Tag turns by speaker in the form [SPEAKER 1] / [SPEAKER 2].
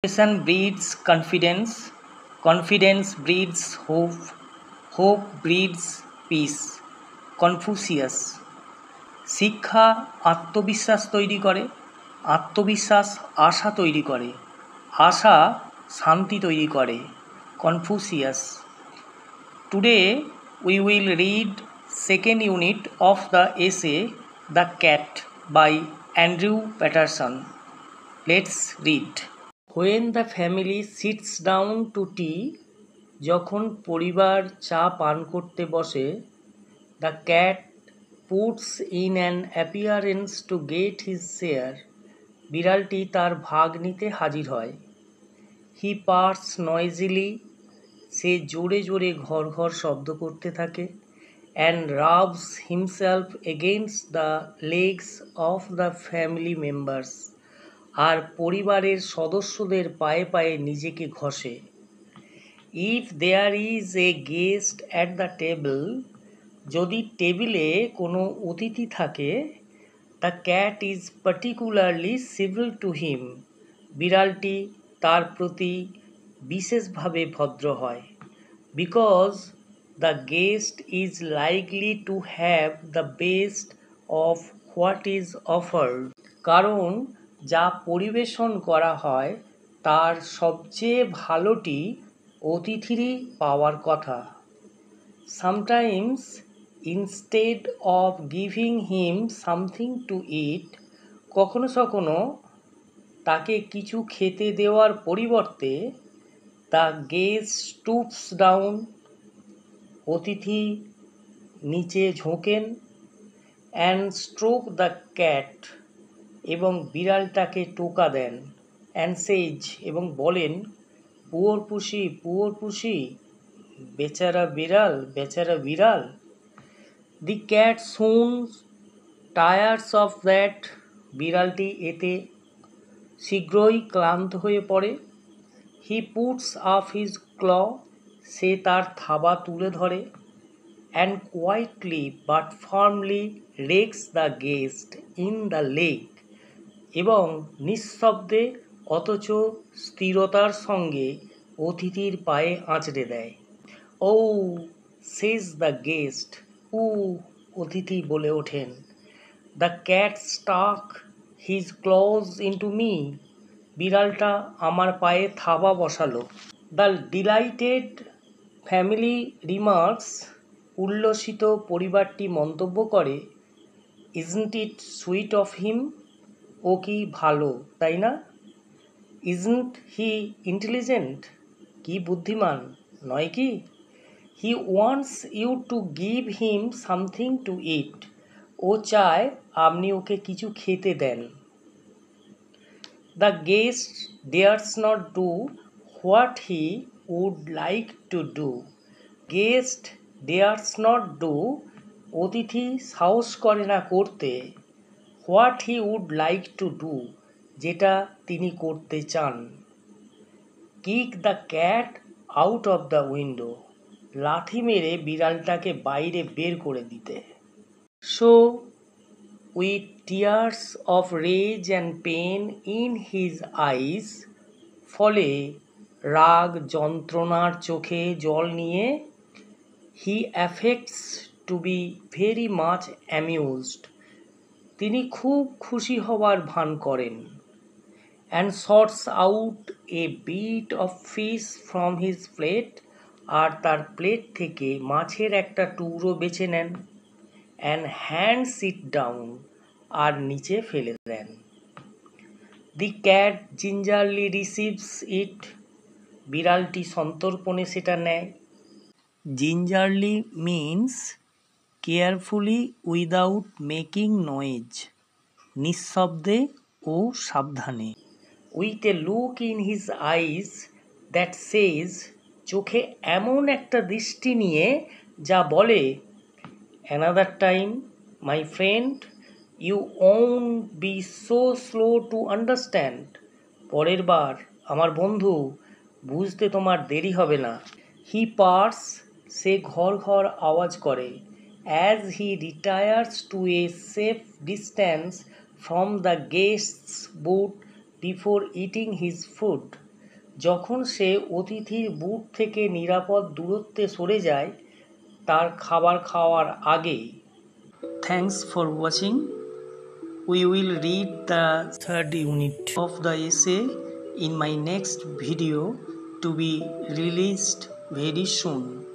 [SPEAKER 1] Cooperation breeds confidence, confidence breeds hope, hope breeds peace. Confucius. শিক্ষা আত্মবিশ্বাস তৈরি করে, আত্মবিশ্বাস আশা তৈরি করে, আশা শান্তি তৈরি করে। Confucius. Today we will read second unit of the essay The Cat by Andrew Patterson. Let's read. When the family sits down to tea, যখন পরিবার চা পান করতে বসে, the cat puts in an appearance to get his share. বিড়ালটি তার ভাগ নিতে হাজির হয়। He purrs noisily. সে জোরে জোরে ঘর ঘর শব্দ করতে থাকে। And rubs himself against the legs of the family members. আর পরিবারের সদস্যদের পায়ে পায়ে নিজেকে ঘষে। If there is a guest at the table, যদি টেবিলে কোনো অতিথি থাকে, the cat is particularly civil to him. বিড়ালটি তার প্রতি বিশেষভাবে ভদ্র হয়। Because the guest is likely to have the best of what is offered. কারণ যা পরিবেশন করা হয় তার সবচেয়ে ভালোটি অতিথিরই পাওয়ার কথা। Sometimes instead of giving him something to eat, কখনো কখনো তাকে কিছু খেতে দেওয়ার পরিবর্তে the guest stoops down, অতিথি নিচে ঝোঁকেন, and stroke the cat, এবং বিড়ালটাকে টোকা দেন, and says, এবং বলেন, পুয়োর পুষি, বেচারা বিড়াল। The cat soon tires of that. বিড়ালটি এতে শীঘ্রই ক্লান্ত হয়ে পড়ে। He puts up his claw. সে তার থাবা তুলে ধরে। And quietly but firmly rakes the guest in the leg. এবং নিঃশব্দে অথচ স্থিরতার সঙ্গে অতিথির পায়ে আঁচড়ে দেয়। Oh, says the guest. অতিথি বলে ওঠেন। The cat stuck his claws into me. বিড়ালটা আমার পায়ে থাবা বসালো। The delighted family remarks. উল্লসিত পরিবারটি মন্তব্য করে, Isn't it sweet of him? ও কি ভালো, তাই না? Isn't he intelligent? কি বুদ্ধিমান, নয় কি? He wants you to give him something to eat. ও চায় আপনি ওকে কিছু খেতে দেন। The guest dares not do what he would like to do. Guest dares not do, অতিথি সাহস করে না করতে, what he would like to do, যেটা তিনি করতে চান। Kick the cat out of the window. লাথি মেরে বিড়ালটাকে বাইরে বের করে দিতে। So, with tears of rage and pain in his eyes, ফলে রাগ যন্ত্রণার চোখে জল নিয়ে, he affects to be very much amused. তিনি খুব খুশি হবার ভান করেন। And sorts out a bit of fish from his plate. আর তার প্লেট থেকে মাছের একটা টুকরো বেছে নেন। And hands it down. আর নিচে ফেলে দেন। The cat gingerly receives it. বিড়ালটি সন্তর্পণে সেটা নেয়। Gingerly means carefully without making noise. নিঃশব্দে ও সাবধানে। With a look in his eyes that says, চোখে এমন একটা দৃষ্টি নিয়ে যা বলে, Another time, my friend, you won't be so slow to understand. পরের বার, আমার বন্ধু, বুঝতে তোমার দেরি হবে না। He purrs, সে ঘর ঘর আওয়াজ করে, as he retires to a safe distance from the guest's booth before eating his food. যখন সে অতিথির বুট থেকে নিরাপদ দূরত্বে সরে যায় তার খাবার খাওয়ার আগেই। Thanks for watching. We will read the third unit of the essay in my next video to be released very soon.